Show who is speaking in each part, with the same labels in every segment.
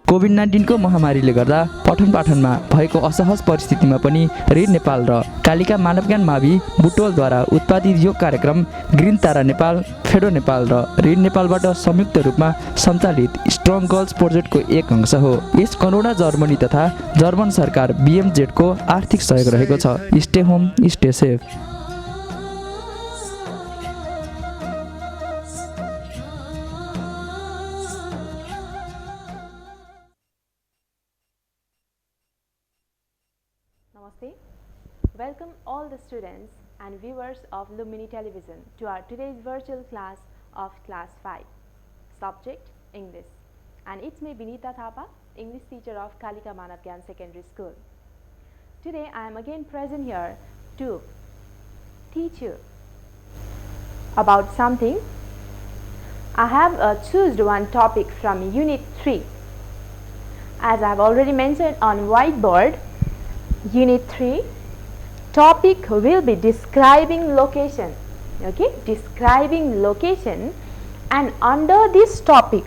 Speaker 1: COVID-19 को महामारीले गर्दा पठन पाठनमा भएको असहज परिस्थितिमा पनि रीड नेपाल र कालिका मानवज्ञान मावि बुटवलद्वारा उत्पादित यो कार्यक्रम ग्रिन तारा नेपाल, फेडो नेपाल र रीड नेपालबाट संयुक्त रूपमा सञ्चालित स्ट्रङ गर्ल्स प्रोजेक्टको एक अंश हो। यस करोडा जर्मनी तथा जर्मन सरकार BMZ को आर्थिक सहयोग रहेको छ। Stay home, stay safe.
Speaker 2: Namaste. Welcome all the students and viewers of LUMBINI television to our today's virtual class of class 5, subject English, and it's me Binita Thapa, English teacher of Kalika Manavgyan Secondary School. Today I am again present here to teach you about something. I have chosen one topic from Unit 3. As I have already mentioned on whiteboard, Unit 3 topic will be describing location. Okay, describing location, and under this topic,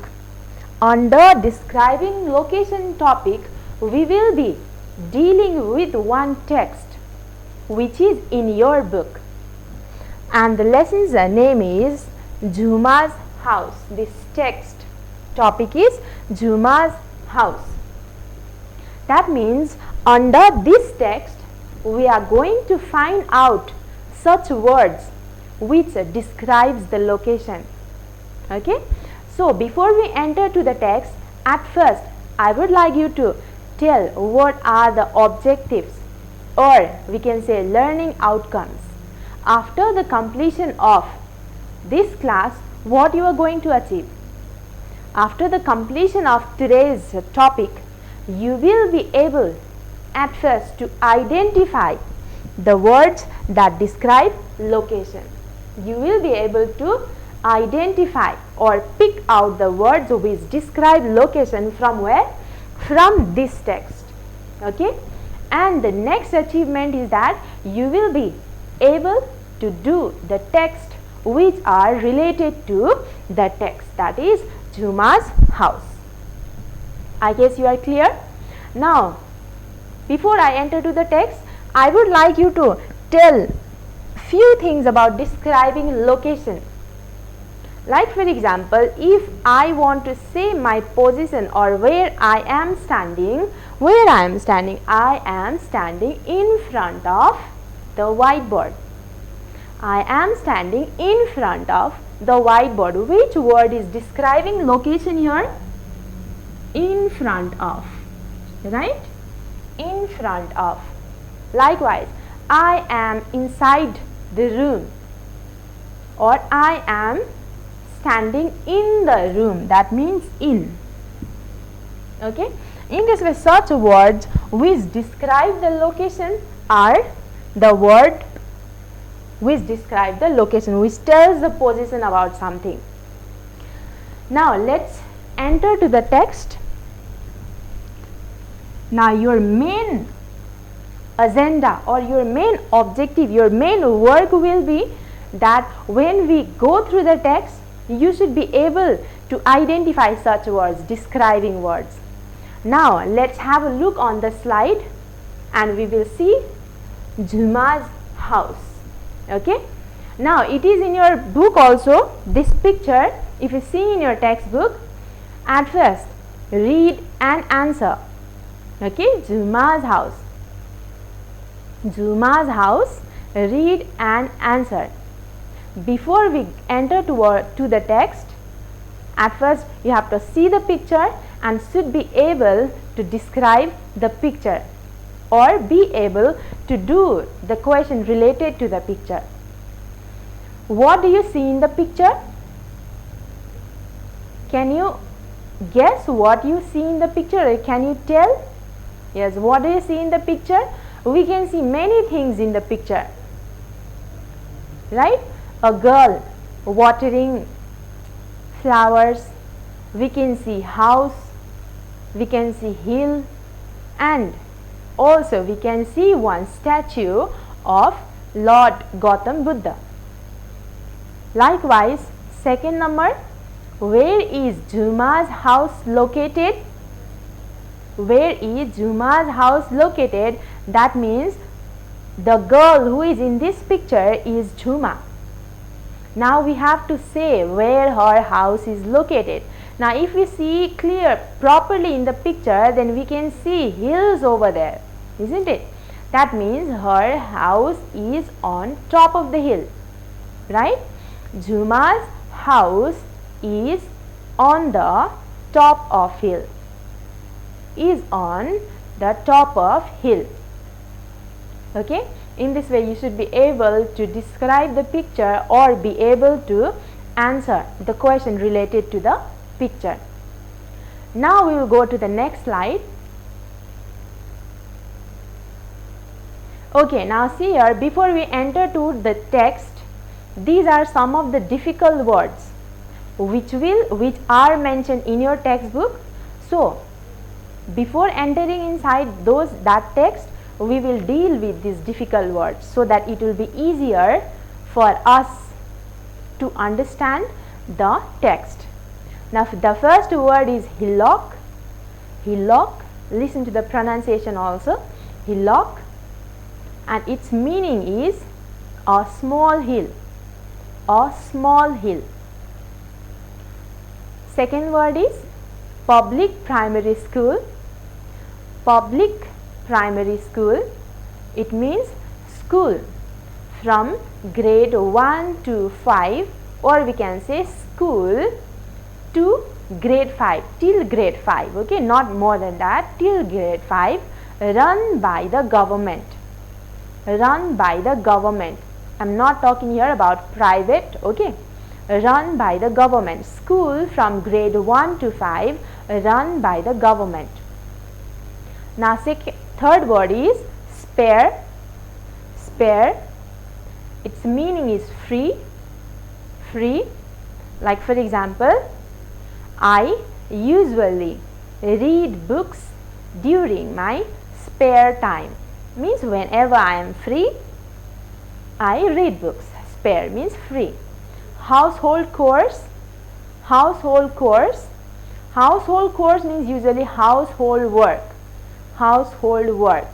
Speaker 2: under describing location topic, we will be dealing with one text which is in your book, and the lesson's name is Jhuma's house. This text topic is Jhuma's house. That means under this text we are going to find out such words which describes the location. Okay, so before we enter to the text, at first I would like you to tell what are the objectives, or we can say learning outcomes. After the completion of this class, what you are going to achieve? After the completion of today's topic, you will be able at first to identify the words that describe location. You will be able to identify or pick out the words which describe location from where? From this text. Okay, and the next achievement is that you will be able to do the text which are related to the text, that is Jhuma's house. I guess you are clear. Now before I enter to the text, I would like you to tell few things about describing location. Like for example, if I want to say my position or where I am standing, I am standing in front of the whiteboard. I am standing in front of the whiteboard. Which word is describing location here? In front of, right? In front of. Likewise, I am inside the room, or I am standing in the room, that means in. Okay, in this way such words which describe the location are the word which describe the location, which tells the position about something. Now let's enter to the text. Now your main agenda or your main objective, your main work will be that when we go through the text, you should be able to identify such words, describing words. Now let's have a look on the slide and we will see Jhuma's house. Okay, now it is in your book also, this picture. If you see in your textbook, at first read and answer. Okay, Jhuma's house. Jhuma's house, read and answer. Before we enter to the text, at first you have to see the picture and should be able to describe the picture or be able to do the question related to the picture. What do you see in the picture? Can you guess what you see in the picture? Can you tell? Yes, what do you see in the picture? We can see many things in the picture, right? A girl watering flowers, we can see house, we can see hill, and also we can see one statue of Lord Gautam Buddha. Likewise, second number, where is Jhuma's house located? Where is Jhuma's house located? That means the girl who is in this picture is Jhuma. Now we have to say where her house is located. Now if we see clear properly in the picture, then we can see hills over there, isn't it? That means her house is on top of the hill, right? Jhuma's house is on the top of hill. Is on the top of hill. Okay, in this way you should be able to describe the picture or be able to answer the question related to the picture. Now we will go to the next slide. Okay, now see here, before we enter to the text, these are some of the difficult words which are mentioned in your textbook. So before entering inside that text, we will deal with these difficult words so that it will be easier for us to understand the text. Now the first word is hillock. Hillock, listen to the pronunciation also. Hillock, and its meaning is a small hill. A small hill. Second word is public primary school. Public primary school, it means school from grade 1 to 5, or we can say school to grade 5, till grade 5, okay, not more than that, till grade 5, run by the government. Run by the government. I am not talking here about private, okay. Run by the government. School from grade 1 to 5, run by the government. Now third word is spare. Spare, its meaning is free. Free, like for example, I usually read books during my spare time. Means whenever I am free, I read books. Spare means free. Household chores. Household chores. Household chores means usually household work. Household work.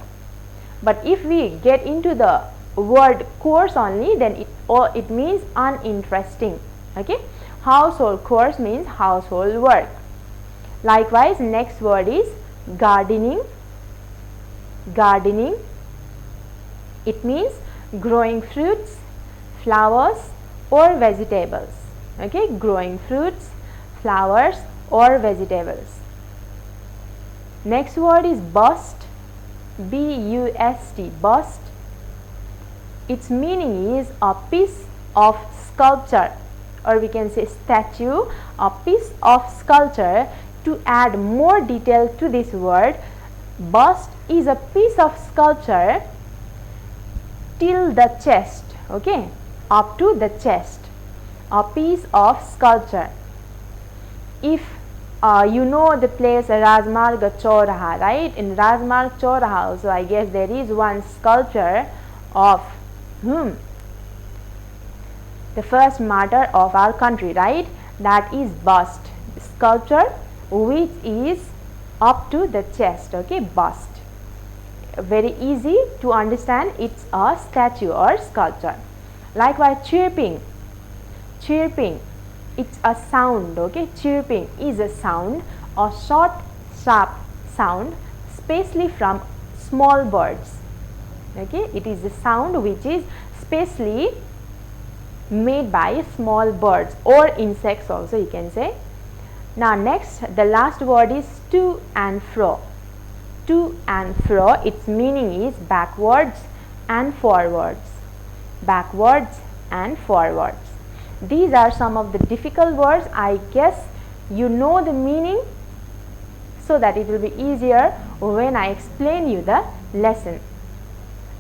Speaker 2: But if we get into the word course only, then it means uninteresting. Okay, household chores means household work. Likewise, next word is gardening. Gardening, it means growing fruits, flowers or vegetables. Okay, growing fruits, flowers or vegetables. Next word is bust. B-U-S-T, bust. Its meaning is a piece of sculpture, or we can say statue, a piece of sculpture. To add more detail to this word, bust is a piece of sculpture till the chest, okay, up to the chest, a piece of sculpture. If you know the place Rajmarg Chauraha, right? In Rajmarg Chauraha also, I guess there is one sculpture of whom? The first martyr of our country, right? That is bust, sculpture which is up to the chest, okay, bust. Very easy to understand, it's a statue or sculpture. Likewise, chirping. Chirping, it's a sound, okay. Chirping is a sound, a short sharp sound, especially from small birds. Okay, it is a sound which is specially made by small birds or insects also, you can say. Now next, the last word is to and fro. To and fro, its meaning is backwards and forwards. Backwards and forwards. These are some of the difficult words. I guess you know the meaning, so that it will be easier when I explain you the lesson.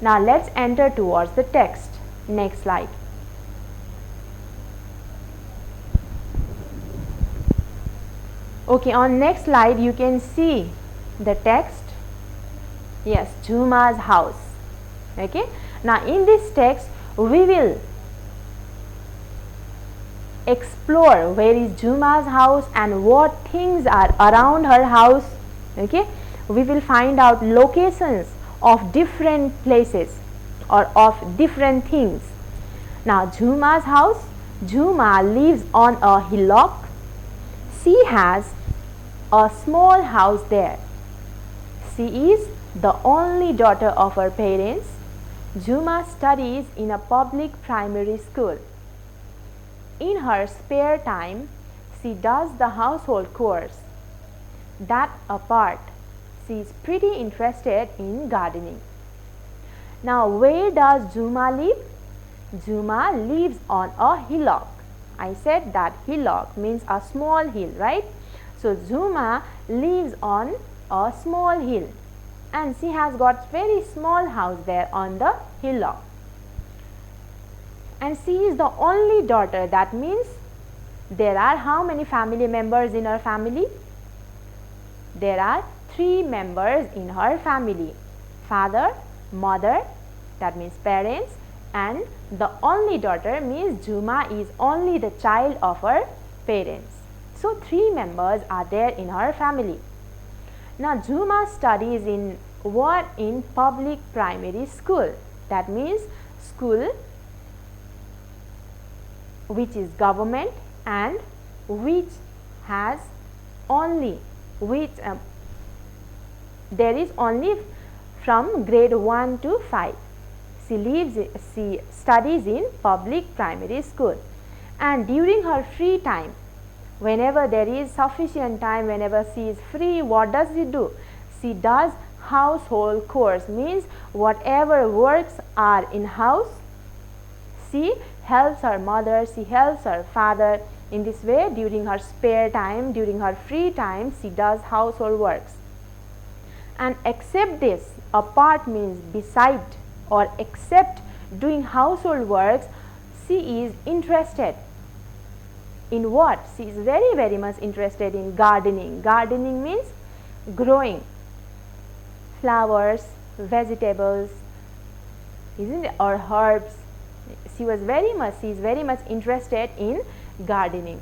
Speaker 2: Now let's enter towards the text. Next slide. Okay, on next slide you can see the text. Yes, Jhuma's house. Okay. Now in this text we will explore where is Jhuma's house and what things are around her house. Okay. We will find out locations of different places or of different things. Now Jhuma's house. Jhuma lives on a hillock. She has a small house there. She is the only daughter of her parents. Jhuma studies in a public primary school. In her spare time, she does the household chores. That apart, she is pretty interested in gardening. Now, where does Jhuma live? Jhuma lives on a hillock. I said that hillock means a small hill, right? So, Jhuma lives on a small hill and she has got very small house there on the hillock. And she is the only daughter. That means there are how many family members in her family? There are 3 members in her family. Father, mother, that means parents, and the only daughter means Jhuma is only the child of her parents. So 3 members are there in her family. Now Jhuma studies in what? In public primary school. That means school which is government and which has only there is only from grade 1 to 5. She studies in public primary school, and during her free time, whenever there is sufficient time, whenever she is free, what does she do? She does household chores, means whatever works are in house, she helps her mother, she helps her father. In this way, during her spare time, during her free time, she does household works. And except this, apart means beside or except doing household works, she is interested in what? She is very much interested in gardening. Gardening means growing flowers, vegetables, isn't it, or herbs. She is very much interested in gardening.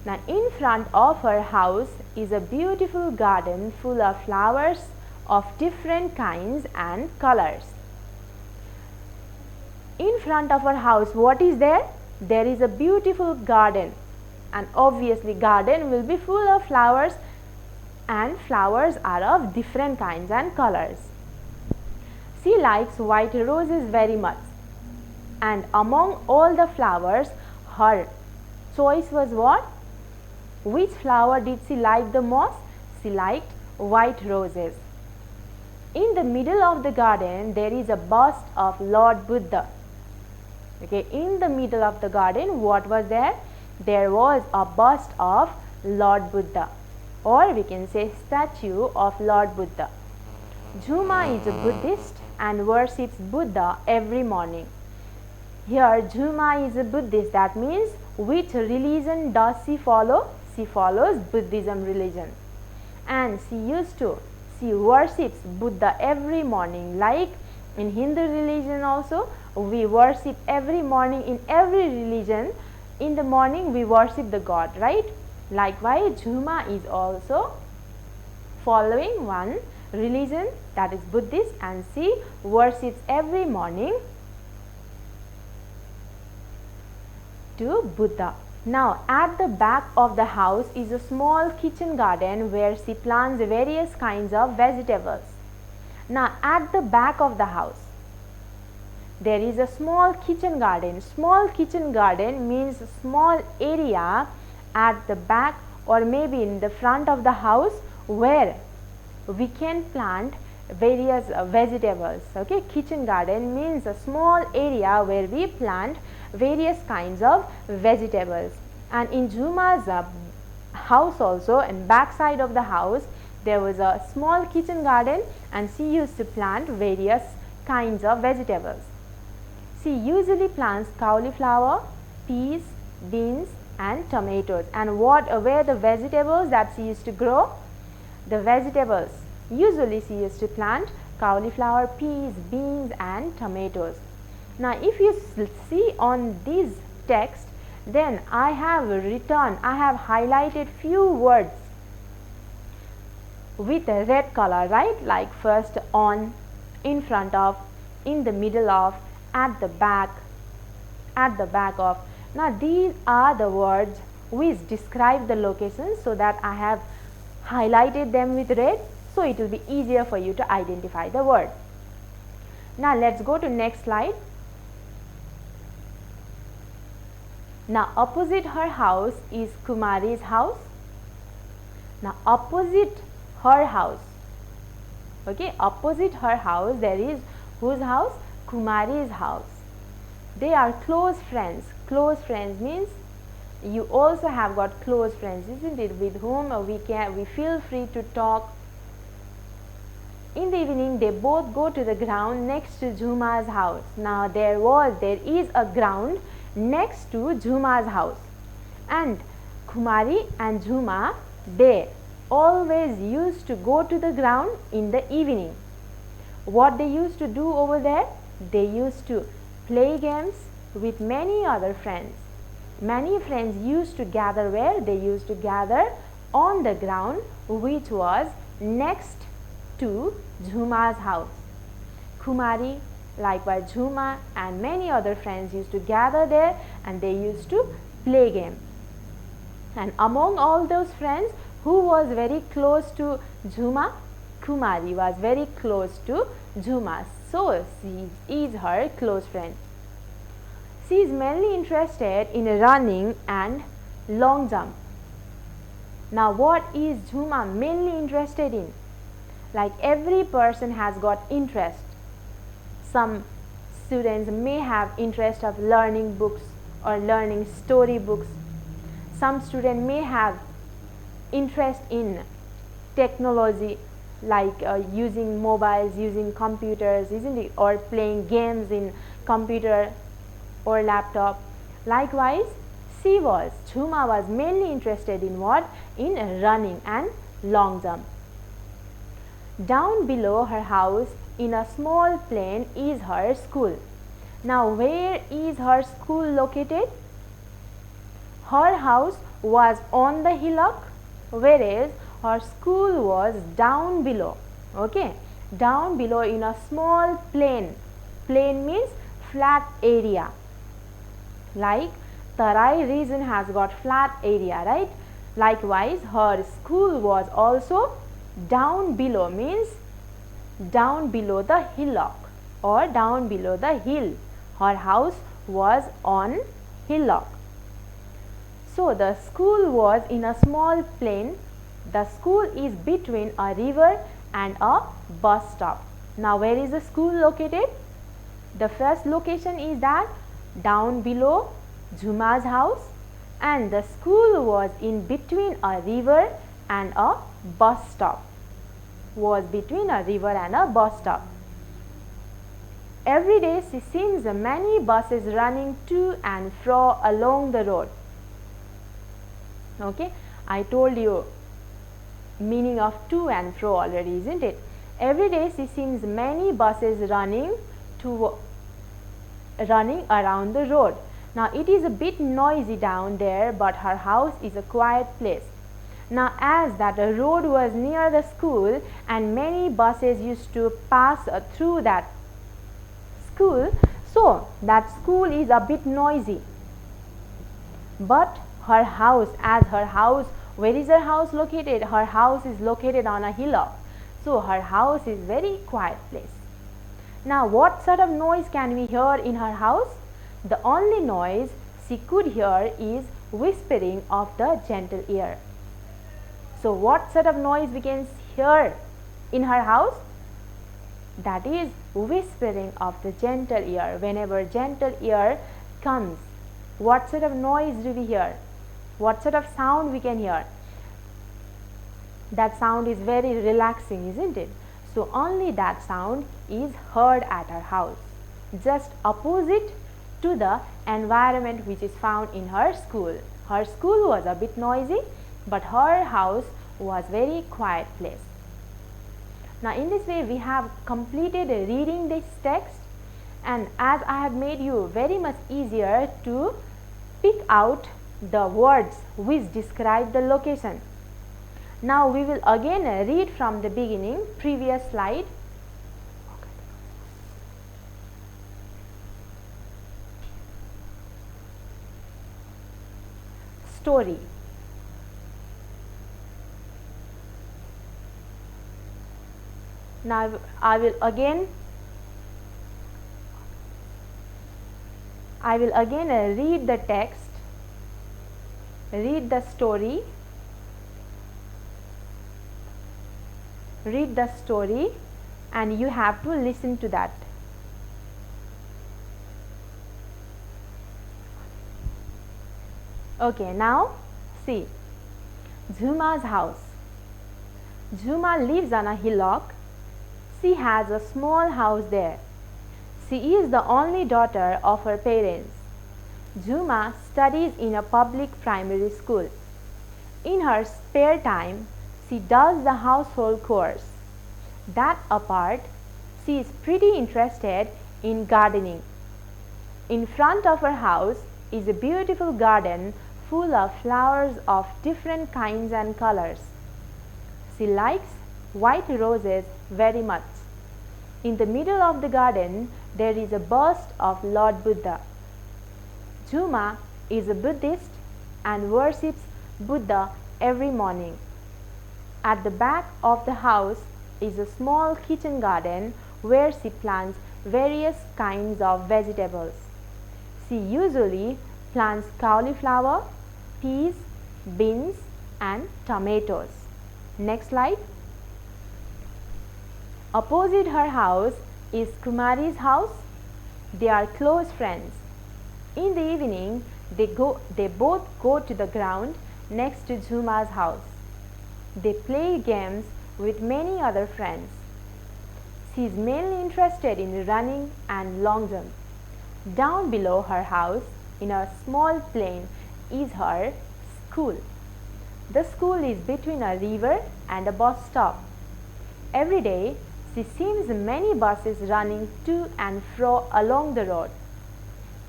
Speaker 2: Now in front of her house is a beautiful garden full of flowers of different kinds and colors. In front of her house, what is there? There is a beautiful garden, and obviously garden will be full of flowers, and flowers are of different kinds and colors. She likes white roses very much, and among all the flowers, her choice was what? Which flower did she like the most? She liked white roses. In the middle of the garden, there is a bust of Lord Buddha. Okay, in the middle of the garden, what was there? There was a bust of Lord Buddha, or we can say statue of Lord Buddha. Jhuma is a Buddhist and worships Buddha every morning. Here Jhuma is a Buddhist. That means which religion does she follow? She follows Buddhism religion, and she worships Buddha every morning. Like in Hindu religion also, we worship every morning. In every religion, in the morning we worship the God, right? Likewise, Jhuma is also following one religion, that is Buddhist, and she worships every morning to Buddha. Now at the back of the house is a small kitchen garden where she plants various kinds of vegetables. Now at the back of the house there is a small kitchen garden. Small kitchen garden means a small area at the back or maybe in the front of the house where we can plant various vegetables. Okay, kitchen garden means a small area where we plant various kinds of vegetables. And in Jhuma's house also, in back side of the house, there was a small kitchen garden, and she used to plant various kinds of vegetables. She usually plants cauliflower, peas, beans and tomatoes. And what were the vegetables that she used to grow? The vegetables Usually she used to plant cauliflower, peas, beans and tomatoes. Now if you see on this text, then I have highlighted few words with a red color, right? Like first on, in front of, in the middle of, at the back of. Now these are the words which describe the location, so that I have highlighted them with red, so it will be easier for you to identify the word. Now let's go to next slide. Now opposite her house is Kumari's house. Now opposite her house, okay, opposite her house there is whose house? Kumari's house. They are close friends. Close friends means you also have got close friends, isn't it, with whom we feel free to talk. In the evening they both go to the ground next to Jhuma's house. Now there is a ground next to Jhuma's house, and Kumari and Jhuma, they always used to go to the ground in the evening. What they used to do over there? They used to play games with many other friends. Many friends used to gather where? They used to gather on the ground which was next to Jhuma's house. Kumari, likewise Jhuma and many other friends used to gather there and they used to play game. And among all those friends, who was very close to Jhuma? Kumari was very close to Jhuma, so she is her close friend. She is mainly interested in running and long jump. Now what is Jhuma mainly interested in? Like every person has got interest. Some students may have interest of learning books or learning story books. Some students may have interest in technology, like using mobiles, using computers, isn't it, or playing games in computer or laptop. Likewise, Jhuma was mainly interested in what? In running and long jump. Down below her house in a small plain is her school. Now where is her school located? Her house was on the hillock, whereas her school was down below. Okay, down below in a small plain. Plain means flat area. Like Tarai region has got flat area, right? Likewise, her school was also down below, means down below the hillock or down below the hill. Her house was on hillock. So the school was in a small plain. The school is between a river and a bus stop. Now where is the school located? The first location is that down below Jhuma's house, and the school was in between a river and a bus stop. Was between a river and a bus stop. Every day she sees many buses running to and fro along the road. Okay, I told you meaning of to and fro already, isn't it? Every day she sees many buses running around the road. Now it is a bit noisy down there, but her house is a quiet place. Now as that road was near the school and many buses used to pass through that school, so that school is a bit noisy. But her house, where is her house located? Her house is located on a hillock. So her house is very quiet place. Now what sort of noise can we hear in her house? The only noise she could hear is whispering of the gentle air. So what sort of noise we can hear in her house? That is whispering of the gentle air. Whenever gentle air comes, what sort of noise do we hear? What sort of sound we can hear? That sound is very relaxing, isn't it? So only that sound is heard at her house, just opposite to the environment which is found in her school. Her school was a bit noisy, but her house was very quiet place. Now in this way we have completed reading this text, and as I have made you very much easier to pick out the words which describe the location. Now we will again read from the beginning, previous slide. Story. Now I will again read the text, read the story, and you have to listen to that. Okay, now see, Jhuma's house. Jhuma lives on a hillock. She has a small house there. She is the only daughter of her parents. Jhuma studies in a public primary school. In her spare time, she does the household chores. That apart, she is pretty interested in gardening. In front of her house is a beautiful garden full of flowers of different kinds and colors. She likes white roses very much. In the middle of the garden, there is a bust of Lord Buddha. Jhuma is a Buddhist and worships Buddha every morning. At the back of the house is a small kitchen garden where she plants various kinds of vegetables. She usually plants cauliflower, peas, beans, and tomatoes. Next slide. Opposite her house is Kumari's house. They are close friends. In the evening, they both go to the ground next to Jhuma's house. They play games with many other friends. She is mainly interested in running and long jump. Down below her house, in a small plain, is her school. The school is between a river and a bus stop. Every day, she sees many buses running to and fro along the road.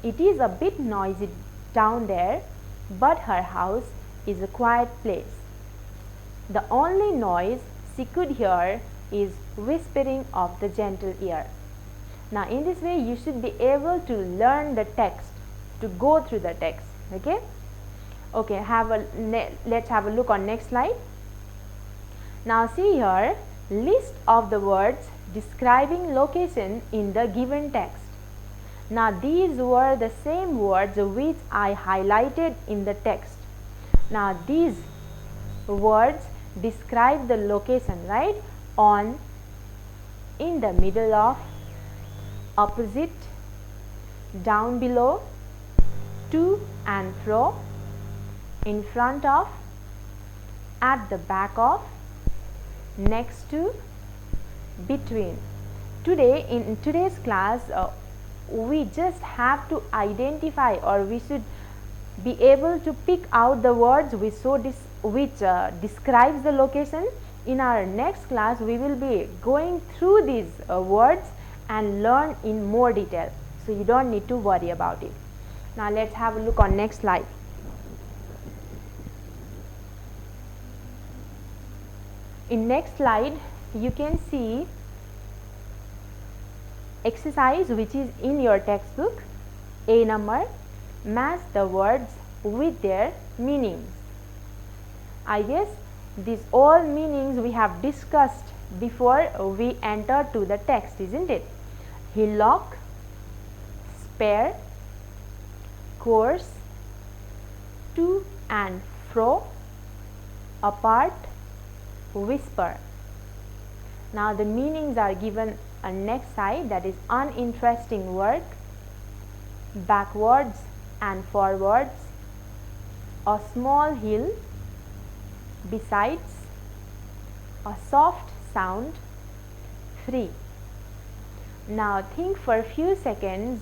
Speaker 2: It is a bit noisy down there, but her house is a quiet place. The only noise she could hear is whispering of the gentle ear. Now in this way you should be able to learn the text, to go through the text. Okay, let's have a look on next slide. Now see here, list of the words describing location in the given text. Now these were the same words which I highlighted in the text. Now these words describe the location, right? On, in the middle of, opposite, down below, to and fro, in front of, at the back of, next to, between. Today, in today's class, we just have to identify, or we should be able to pick out the words which describes the location. In our next class, we will be going through these words and learn in more detail. So you don't need to worry about it. Now let's have a look on next slide. In next slide, you can see exercise which is in your textbook. A number, match the words with their meanings. I guess these all meanings we have discussed before we enter to the text, isn't it? Hillock, spare, course, to and fro, apart, whisper. Now the meanings are given on next side, that is uninteresting work, backwards and forwards, a small hill, besides, a soft sound, free. Now think for a few seconds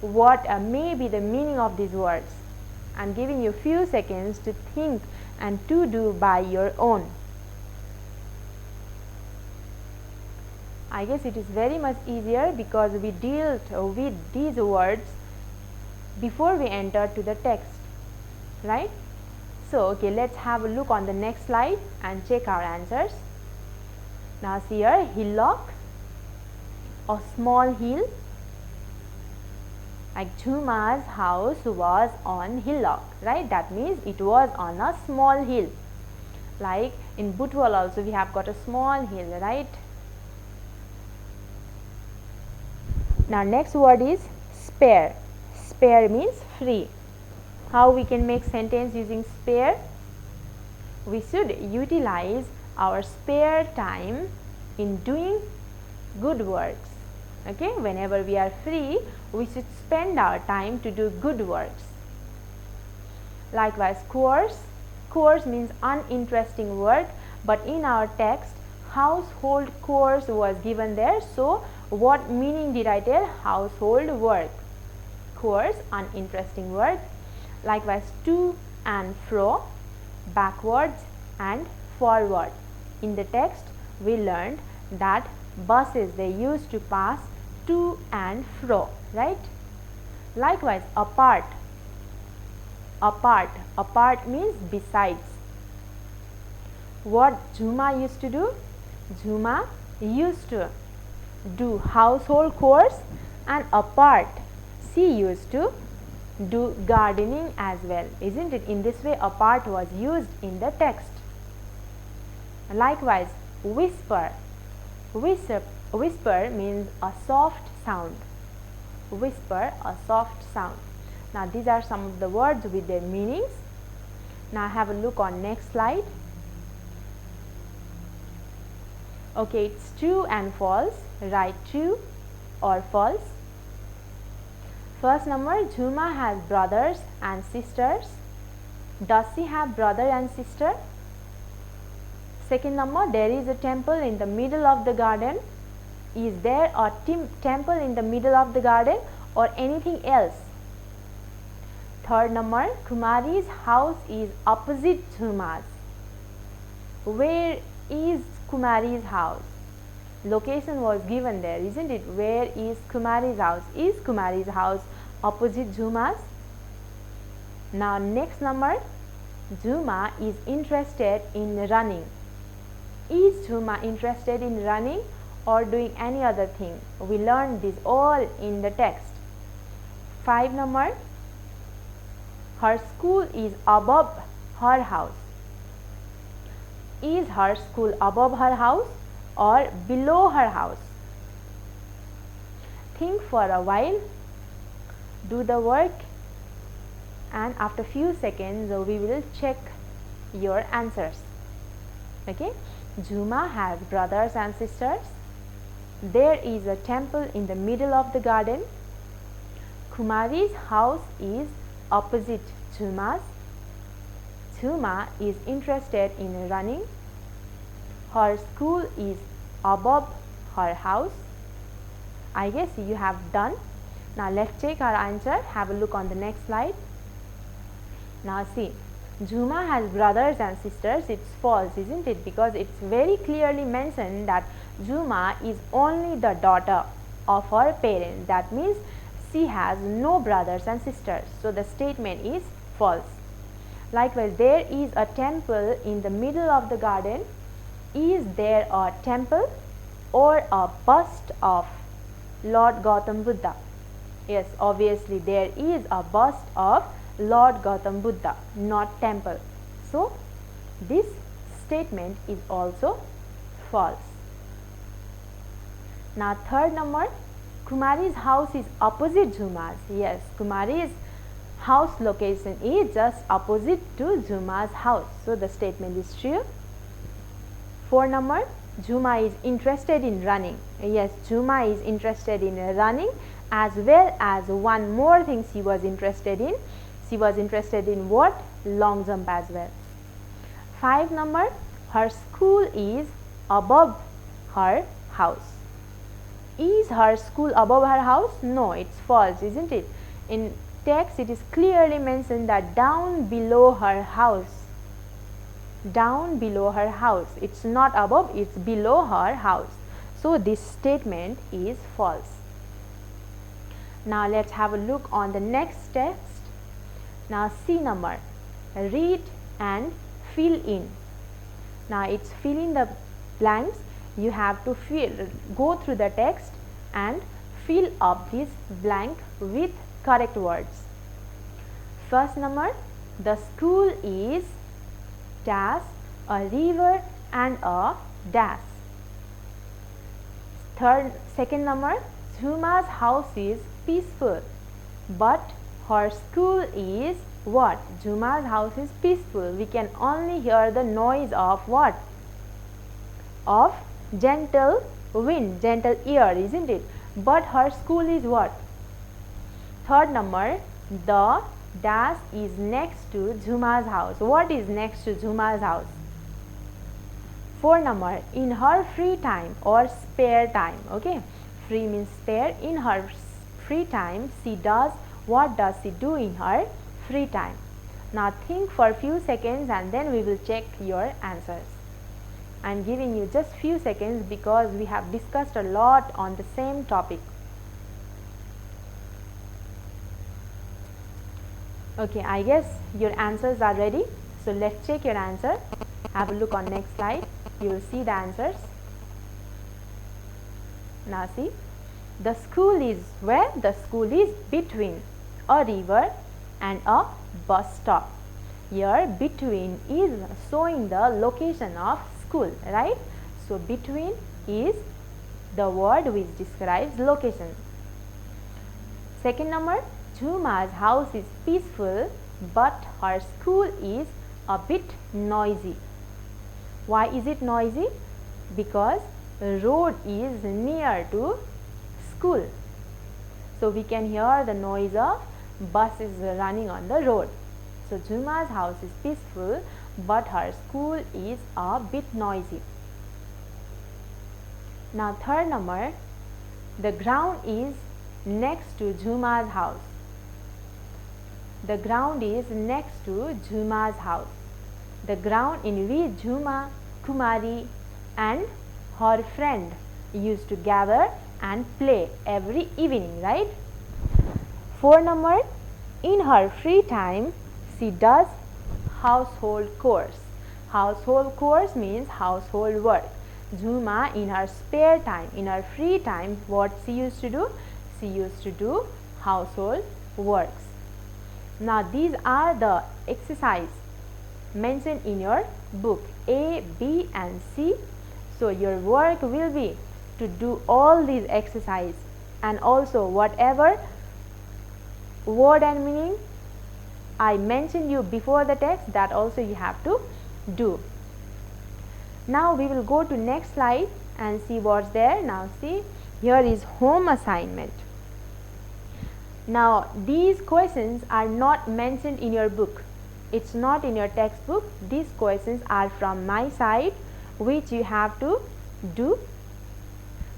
Speaker 2: what may be the meaning of these words. I am giving you a few seconds to think and to do by your own. I guess it is very much easier because we dealt with these words before we enter to the text, right? So, okay, let's have a look on the next slide and check our answers. Now, see here, hillock, a small hill. Like Jhuma's house was on hillock, right? That means it was on a small hill. Like in Butwal also we have got a small hill, right? Now next word is spare. Spare means free. How we can make sentence using spare? We should utilize our spare time in doing good works. Okay, whenever we are free, we should spend our time to do good works. Likewise, course. Course means uninteresting work, but in our text, household course was given there. So, what meaning did I tell? Household work. Course, uninteresting work. Likewise, to and fro, backwards and forward. In the text, we learned that buses they used to pass to and fro, right? Likewise, apart. Apart. Apart means besides. What Jhuma used to do? Jhuma used to do household chores, and apart she used to do gardening as well, isn't it? In this way, apart was used in the text. Likewise, whisper. Whisper means a soft sound. Whisper, a soft sound. Now these are some of the words with their meanings. Now have a look on next slide. Okay, it's true and false. Write true or false. First number, Jhuma has brothers and sisters. Does she have brother and sister? Second number, there is a temple in the middle of the garden. Is there a temple in the middle of the garden or anything else? Third number, Kumari's house is opposite Jhuma's. Where is Kumari's house? Location was given there, isn't it? Where is Kumari's house? Is Kumari's house opposite Jhuma's? Now next number, Jhuma is interested in running. Is Jhuma interested in running or doing any other thing? We learned this all in the text. 5 number, her school is above her house. Is her school above her house or below her house? Think for a while, do the work, and after few seconds we will check your answers. Okay, Jhuma has brothers and sisters. There is a temple in the middle of the garden. Kumari's house is opposite Jhuma's. Jhuma is interested in running. Her school is above her house. I guess you have done. Now let's check our answer. Have a look on the next slide. Now see, Jhuma has brothers and sisters. It's false, isn't it? Because it's very clearly mentioned that Jhuma is only the daughter of her parents. That means she has no brothers and sisters. So the statement is false. Likewise, there is a temple in the middle of the garden. Is there a temple or a bust of Lord Gautam Buddha? Yes, obviously there is a bust of Lord Gautam Buddha, not temple. So this statement is also false. Now third number, Kumari's house is opposite Jhuma's. Yes, Kumari's house location is just opposite to Jhuma's house. So the statement is true. 4 number, Jhuma is interested in running. Yes, Jhuma is interested in running, as well as one more thing she was interested in. She was interested in what? Long jump as well. 5 number, her school is above her house. Is her school above her house? No, it's false, isn't it? In text it is clearly mentioned that down below her house. Down below her house. It's not above, it's below her house. So this statement is false. Now let's have a look on the next text. Now C number, read and fill in. Now it's fill in the blanks. You have to go through the text and fill up this blank with correct words. First number, the school is dash, a river and a dash. Second number, Jhuma's house is peaceful, but her school is what? Jhuma's house is peaceful. We can only hear the noise of what? Of gentle wind, gentle air, isn't it? But her school is what? Third number, the dash is next to Jhuma's house. What is next to Jhuma's house? Fourth number, in her free time or spare time. Okay, free means spare. In her free time, she does, what does she do in her free time? Now think for a few seconds and then we will check your answers. I am giving you just few seconds because we have discussed a lot on the same topic. Okay, I guess your answers are ready. So let's check your answer. Have a look on next slide. You will see the answers. Now see, the school is where? The school is between a river and a bus stop. Here between is showing the location of school, right? So between is the word which describes location. Second number, Jhuma's house is peaceful but her school is a bit noisy. Why is it noisy? Because road is near to school. So we can hear the noise of buses running on the road. So Jhuma's house is peaceful but her school is a bit noisy. Now third number, the ground is next to Jhuma's house. The ground is next to Jhuma's house. The ground in which Jhuma, Kumari and her friend used to gather and play every evening, right? Four number, in her free time she does household chores. Household chores means household work. Jhuma in her spare time, in her free time, what she used to do? She used to do household works. Now these are the exercise mentioned in your book A, B and C. So your work will be to do all these exercise and also whatever word and meaning I mentioned you before the text, that also you have to do. Now we will go to next slide and see what's there. Now see, here is home assignment. Now these questions are not mentioned in your book. It's not in your textbook. These questions are from my side which you have to do.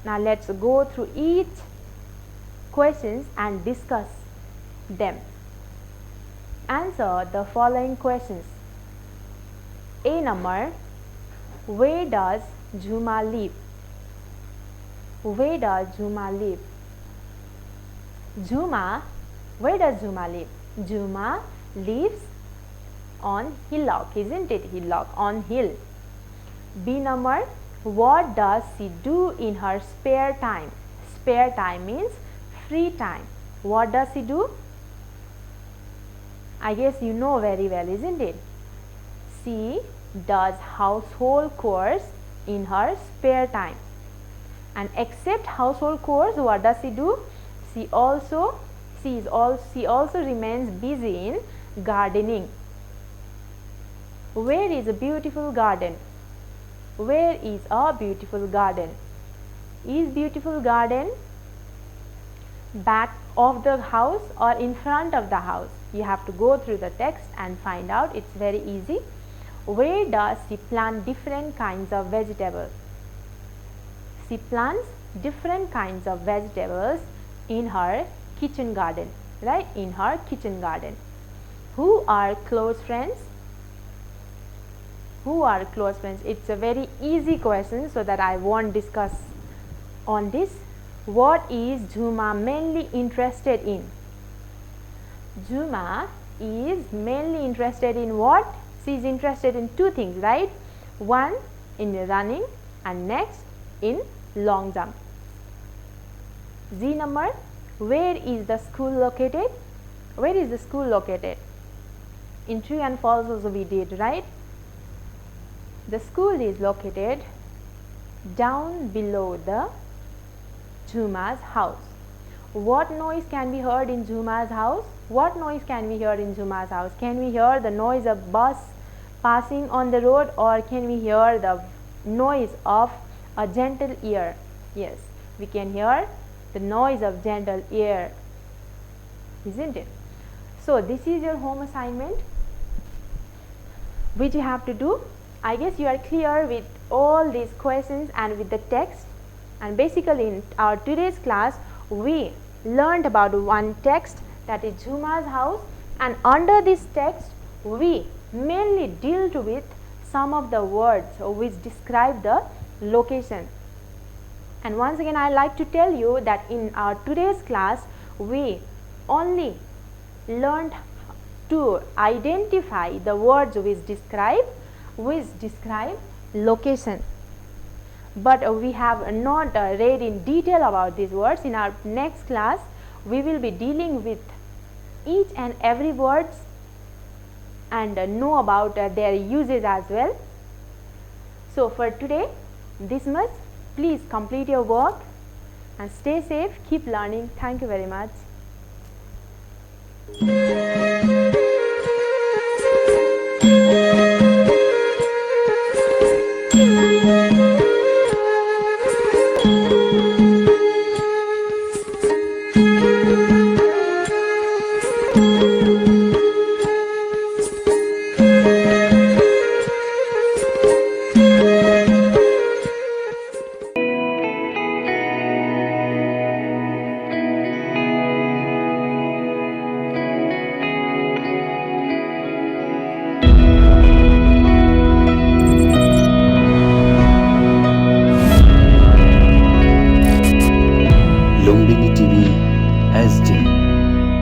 Speaker 2: Now let's go through each questions and discuss them. Answer the following questions. A number, where does Jhuma live? Where does Jhuma live? Jhuma, where does Jhuma live? Jhuma lives on hillock, isn't it? Hillock, on hill. B number, what does she do in her spare time? Spare time means free time. What does she do? I guess you know very well, isn't it? She does household chores in her spare time. And except household chores, what does she do? She also remains busy in gardening. Where is a beautiful garden? Where is a beautiful garden? Is beautiful garden back of the house or in front of the house? You have to go through the text and find out. It's very easy. Where does she plant different kinds of vegetables? She plants different kinds of vegetables in her kitchen garden, right? In her kitchen garden. Who are close friends? Who are close friends? It's a very easy question, so that I won't discuss On this, what is Juma mainly interested in? Juma is mainly interested in what? She is interested in two things, right? One in running and next in long jump. Z number, where is the school located? Where is the school located? In true and false also we did, right? The school is located down below the Juma's house. What noise can be heard in Juma's house? What noise can we hear in Juma's house? Can we hear the noise of bus passing on the road, or can we hear the noise of a gentle ear? Yes, we can hear the noise of gentle ear, isn't it? So this is your home assignment which you have to do. I guess you are clear with all these questions and with the text. And basically in our today's class we learned about one text, that is Juma's house, and under this text we mainly dealt with some of the words which describe the location. And once again I like to tell you that in our today's class we only learned to identify the words which describe location, but we have not read in detail about these words. In our next class we will be dealing with each and every words and know about their uses as well. So for today this much. Please complete your work and stay safe, keep learning. Thank you very much.